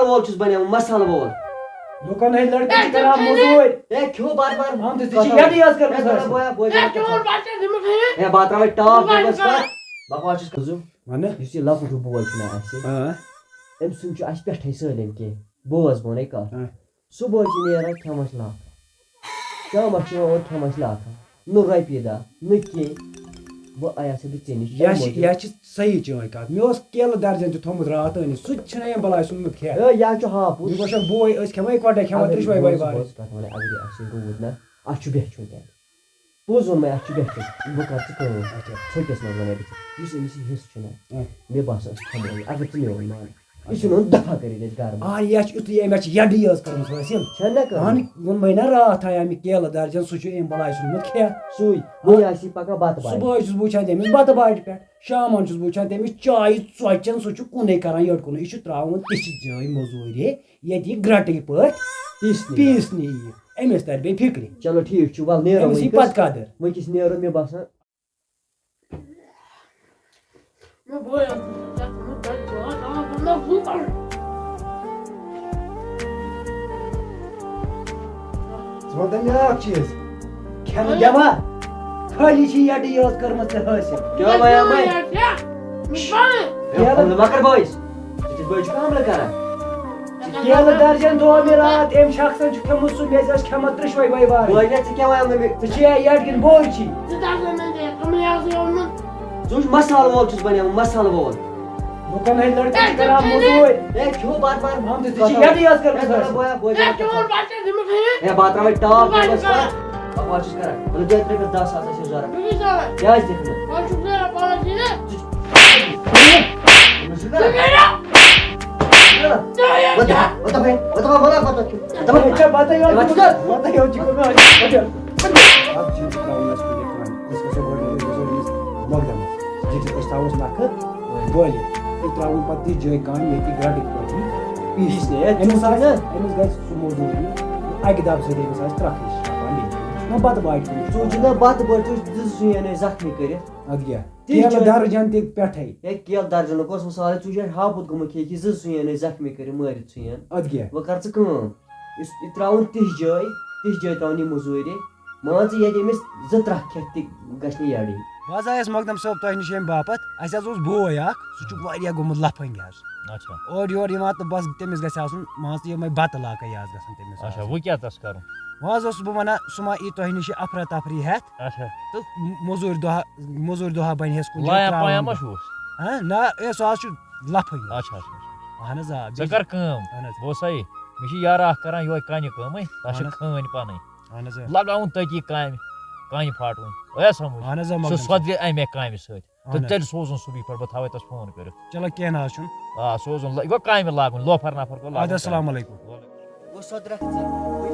مسالہٕ وول چھُس بنیومُت مسالہٕ وول لُکن ہٕنٛدۍ لڑکہٕ چھِ کران موٚزوٗرۍ ہے کھیوٚو بار بار ہم تہِ ژٕ چھِ یَڈٕے حظ کٔرمٕژ ہے بہٕ ترٛاوَے ٹاپ بکواس چھُس کٔرزو وَنہٕ یُس یہِ لۄکُٹ ہیوٗ بوے چھُنہ اَسہِ أمۍ سُنٛد چھُ اَسہِ پٮ۪ٹھَے سٲلِم کینٛہہ بوز بونے کَتھ صُبحٲے چھِ نیران کھٮ۪مَس لاکھ شامَس چھِ یِوان اورٕ کھٮ۪مَس لاکھا نہٕ رۄپیہِ دَہ نہٕ کینٛہہ وۄنۍ آیاسے بہٕ ژےٚ نِش یہِ چھِ صحیح چٲنۍ کَتھ مےٚ اوس کیلہٕ درجن تہِ تھوٚمُت راتھ أنِتھ سُہ تہِ چھُنہ أمۍ بلاے ژھُنمُت کھٮ۪تھ یہِ حظ چھُ ہاپُت یہِ گوٚژھ بوے أسۍ کھٮ۪مو اِکوَٹَے کھٮ۪مو ترٛیشوَے بٲے بارٕنۍ کَتھ وَنٕے اگرے اَسہِ روٗد نہ اَتھ چھُ بٮ۪چھُن تہِ پوٚز ووٚن مےٚ اَتھ چھُ بٮ۪چھُن بہٕ کَرٕ ژٕ کٲم ژھوٚٹِس منٛز وَنے بہٕ ژےٚ یُس أمِس یہِ حِصہٕ چھُنہ مےٚ باسان أسۍ کھٮ۪مو یہِ اگر ژٕ میون مان یہِ چھُنہٕ اوٚن دفعہ کٔرِتھ أسۍ گرٕ یہِ چھُ یُتھُے أمۍ چھِ یَڈٕے حظ کٔرمٕژ حٲصِل چھَنہٕ نہ اہن ووٚنمَے نہ راتھ تھایاو مےٚ کیلہٕ درجن سُہ چھُ أمۍ بلاے ژھُنمُت کھٮ۪تھ سُے وۄنۍ آسہِ یہِ پَکان بَتہٕ بَتہٕ صُبحٲے چھُس بہٕ وٕچھان تٔمِس بَتہٕ باٹہِ پٮ۪ٹھ شامَن چھُس بہٕ وٕچھان تٔمِس چایہِ ژۄچَن سُہ چھُ کُنُے کران یٔڑ کُنُے یہِ چھُ ترٛاوُن تِژھِ جایہِ موٚزوٗرِ ییٚتہِ یہِ گرٛٹٕکۍ پٲٹھۍ پیٖسنہِ یِیہِ أمِس تَرِ بیٚیہِ فِکرِ چلو ٹھیٖک چھُ وَلہٕ نیرو أمِس یی پَتہٕ قدٕر وٕنکیٚس نیرو مےٚ باسان ژٕ وَن تہٕ مےٚ اکھ چیٖز کھٮ۪نہٕ دِوا خٲلی چھِ یَڈٕے یٲژ کٔرمٕژ ژےٚ حٲصِل کیٛاہ وَنیٛا مےٚ مَکر بٲیِس أکِس بٲیِس چھُ کاملہٕ کران کیلہٕ درجن دۄہ مےٚ راتھ أمۍ شخصن چھُ کھیوٚمُت سُہ مےٚ ٲسۍ کھٮ۪مٕژ ترٛیشوَے بٲے بارٕنۍ بٲے ژٕ کیٛاہ وَنیٛا مےٚ ژٕ چھُیا یَڈ کِنہٕ بوے چھی ژٕ وٕچھ مسالہٕ وول چھُس بنیومُت مسالہٕ وول لُکن ہٕنٛدۍ لڑکہٕ چھِ کران موٚزوٗرۍ ہے کھیوٚو بار بار ہم تہِ ژٕ چھِ یَڈٕے حظ کٔرمٕژ حٲصِل ہے بہٕ ترٛاوَے ٹاپ بکواس چھُس کران وَلہٕ دِ رۄپیَس 10 ساس ٲسۍ ضوٚرَتھ کیٛازِ دِکھ نہٕ بَتَے یوت چھِ کوٚرمُت اکھ چیٖز چھُ ترٛاوُن اَسہِ کُنہِ کامہِ أسۍ گژھو گۄڈٕ أسۍ گژھو أمِس مۄقدمَس أسۍ تھاووس نَکھٕ بٲلِتھ أسۍ ترٛاوُن پَتہٕ تِژھ جایہِ کامہِ ییٚتہِ یہِ گرٛٹٕکۍ پٲٹھۍ پیٖسنہِ أمِس گژھِ سُہ موٚزوٗر اَکہِ دَبہٕ سۭتۍ أمِس آسہِ ترٛکھ ہِش شاپان بیٚیہِ نہ بَتہٕ باٹہِ ژٕ وٕچھ نہ بَتہٕ بٔڑۍ ژٕ وٕچھ سُیانے زخمی کٔرِتھ اَدٕ کیٛاہ کیلہٕ درجن تہِ پٮ۪ٹھَے ہے کیلہٕ درجنُک اوس مِثالے ژٕ وٕچھ ہاپُت گوٚمُت کھیٚکھ یہِ زٕ سُیانے زخمی کٔرِتھ مٲرِتھ ژٕیَن اَدٕ کیٛاہ وۄنۍ کر ژٕ کٲم یہِ ترٛاوُن تِژھ جایہِ ترٛاوُن یہِ موٚزوٗرِ مان ژٕ ییٚتہِ أمِس 2-3 کھٮ۪تھ تہِ گژھِ نہٕ یَڈٕے بہٕ حظ آیَس مۄقدم صٲب تۄہہِ نِش اَمہِ باپتھ اَسہِ حظ اوس بوے اکھ سُہ چھُ واریاہ گوٚمُت لفٲنٛگۍ حظ اورٕ یورٕ یِوان تہٕ بس تٔمِس گژھِ آسُن مان ژٕ یِمے بتہٕ لاکَے حظ گژھن تٔمِس وۄنۍ کیٛاہ تَس کَرُن وۄنۍ حظ اوسُس بہٕ وَنان سُہ ما یی تۄہہِ نِش اَفرا تفری ہٮ۪تھ تہٕ موٚزوٗرۍ دۄہا بَنہِ ہس کُنہِ جایہِ نہ اے سُہ حظ چھُ لفٲنٛگۍ اہن حظ آ ژٕ کر کٲم بوسا مےٚ چھُ یارٕ اکھ کران یِہوے کَنہِ کٲمٕے تَتھ چھِ کھٲنۍ پَنٕنۍ اہن حظ لگاوُن تٔتی کامہِ کَنہِ پھاٹوٕنۍ ٲیا سَمجھ اہن حظ سُہ سۄدرِ اَمے کامہِ سۭتۍ تہٕ تیٚلہِ سوزُن صُبحی پٮ۪ٹھ بہٕ تھاوَے تَس فون کٔرِتھ چلو کیٚنٛہہ نہ حظ چھُنہٕ آ سوزُن یہِ گوٚو کامہِ لاگُن لوفر نفر گوٚو اَدٕ السلام علیکُم وۄنۍ سۄدرَکھ ژٕ وۄنۍ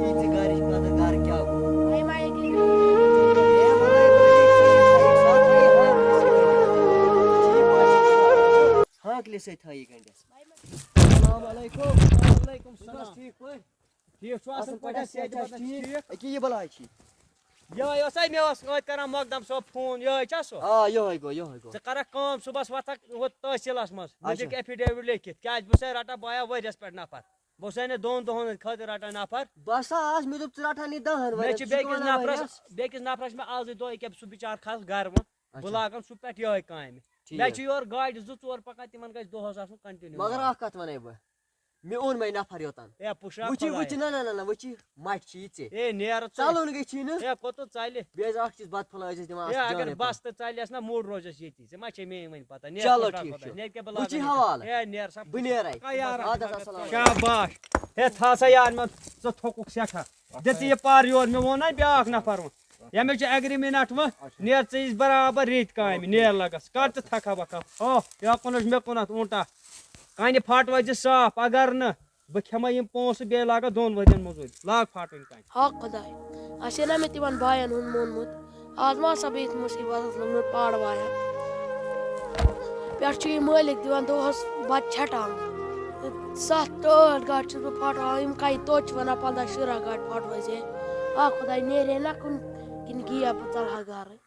یی ژٕ گَرِچ قدر گَرٕ کیٛاہ گوٚو ہاکلہِ سۭتۍ تھٲیی گٔنڈِتھ السلام علیکُم وعلیکُم السلام ٹھیٖک پٲٹھۍ ٹھیٖک چھُ اَصٕل پٲٹھۍ أکیٛاہ یہِ بلاے چھِ یِہوٚے اوسَے مےٚ اوس ٲدۍ کران مۄقدم صٲب فون یِہوٚے چھا سُہ یِہوٚے گوٚو ژٕ کَرکھ کٲم صُبحس وۄتھکھ ہُتھ تحصیٖلَس منٛز مےٚ دِکھ ایفِڈیوِٹ لیکھِتھ کیٛازِ بہٕ چھُسَے رٹان بہٕ آیاو ؤرِیَس پٮ۪ٹھ نفر بہٕ چھُسَے نہٕ 2 دۄہَن ہٕنٛدۍ خٲطرٕ رٹان نفر بہٕ ہسا آس مےٚ دوٚپ ژٕ رٹہان یہِ 10 مےٚ چھِ بیٚکِس نفرس چھِ مےٚ آزٕے دۄہ ییٚکیٛاہ سُہ بِچارٕ کھس گرٕ وۄنۍ بہٕ لاگَن سُہ پٮ۪ٹھ یِہوٚے کامہِ مےٚ چھِ یورٕ گاڑِ 2-4 پَکان تِمن گژھِ دۄہَس آسُن کَنٹِنیوٗ مگر اکھ کَتھ وَنے بہٕ مےٚ اوٚن وۄنۍ نفر یوٚتن وٕچھ نہ وٕچھ مَٹہِ چھِ یہِ ژےٚ ہے نیرٕ ژَلُن گژھی نہٕ ہے کوٚت ژَلہِ بیٚیہِ ٲسۍ اکھ چیٖز بَتہٕ پھوٚلہ ٲسۍ أسۍ دِوان ہے اگر بستہٕ ژَلٮ۪س نہ موٗڈ روزٮ۪س ییٚتی ژےٚ ما چھے میٛٲنۍ وۄنۍ پتہ چلو ٹھیٖک چھُ وٕچھی حوالہٕ ہے نیر سا بہٕ نیرے شاباش ہے تھاو سا یاد مےٚ ژٕ تھوٚکُکھ سٮ۪ٹھاہ دِ ژٕ یہِ پَر یور مےٚ ووٚن نہ بیٛاکھ نفر وۄنۍ ییٚمِس چھُ اٮ۪گرِمٮ۪نٛٹ وۄنۍ نیر ژٕ یِس برابر رٮ۪تۍ کامہِ نیر لگس کر ژٕ تھکھا وکھا یا کُنُتھ مےٚ کُنتھ اونٛٹا کَنہِ پھاٹوے دِ صاف اگر نہٕ بہٕ کھٮ۪مے یِم پونٛسہٕ بیٚیہِ لاگَکھ 2 ؤرۍیَن موٚزوٗرۍ لاگ پھاٹوٕنۍ کَنہِ ہاکھ خۄداے آسے نا مےٚ تِمن بایَن ہُنٛد مونمُت آز ما آسا بہٕ یِتھ مُصیٖبتس لوٚگمُت پاڑٕ وایَن پٮ۪ٹھٕ چھُ یہِ مٲلِک دِوان دۄہَس بَتہٕ چھَٹاونہٕ 7-8 گاڑِ چھُس بہٕ پھاٹاوان یِم کَنہِ توتہِ چھِ وَنان 15-16 گاڑِ پھاٹوٲیزِ ہا خۄداے نیرِ ہے نا کُنہِ کِنہٕ گیپ بہٕ ژَلہٕ ہا گرٕ